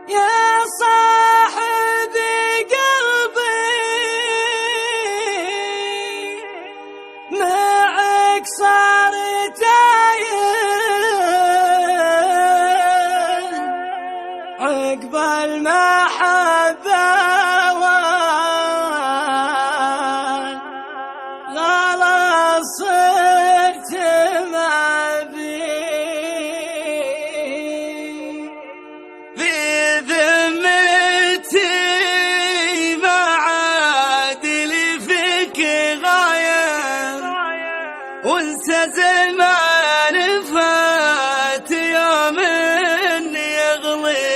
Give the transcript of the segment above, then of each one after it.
يا صاحبي قلبي معك صار تايه عقب المحبة والغلا صرت ما بي في ذمتي ما عاد لي فيك غاية وانت زمان فات يوم يغليك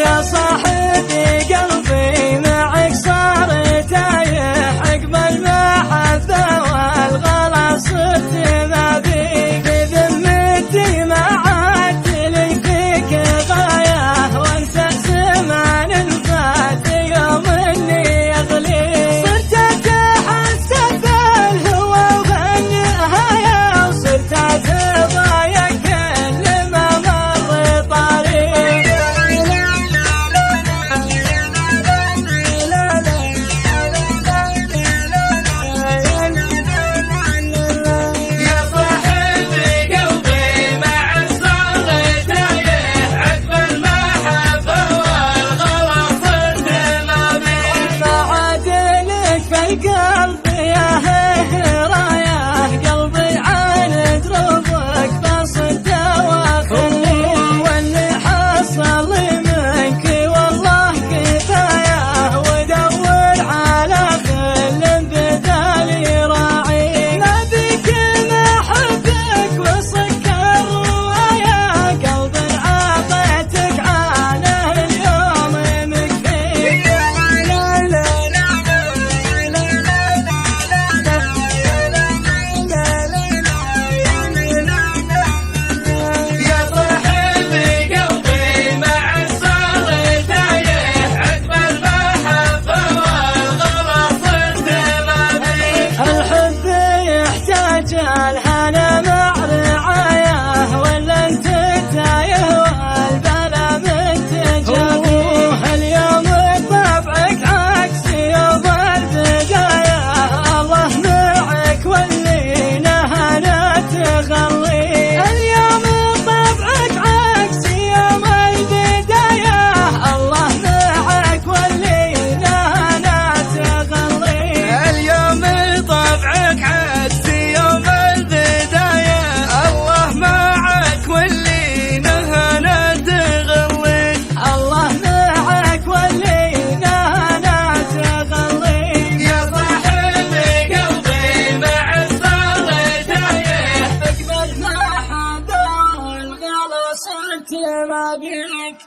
يا صاحبي قلبي معك صار تايه عقب المحبة والغلا صرت ما بيك في ذمتي ما عاد لي فيك غاية وانت زمان فات يوم يغليك صرت اتحسب بالهوى وبالنهاية وصرت اتضايق كل ما مر طريق يا صاحبي قلبي معك صار تايه عقب المحبة والغلا صرت ما بيك ما عاد لك في القلب يا رايه قلبي عن دروبك فصد واخلي واللي حصل منك والله كفايه ودور على كل بدال يراعي نبيك محبك وسكر روايه قلب عطيتك عنه اليوم مكفي يا صاحبي قلبي معك صار تايه عقب المحبة والغلا صرت ما بيك الحب يحتاج الهنا مع رعاية ولا انت تايه والبلا متجافيه اليوم طبعك عكس يوم البداية الله معك واللي نهنا تغلي اليوم طبعك عكس يوم البداية الله معك واللي نهنا تغلي اليوم طبعك عكس يوم البداية الله معك واللي نهنا تغلي الله معك واللي نهنا تغلي يا صاحبي قلبي معك صار تايه عقب المحبة والغلا صرت ما بيك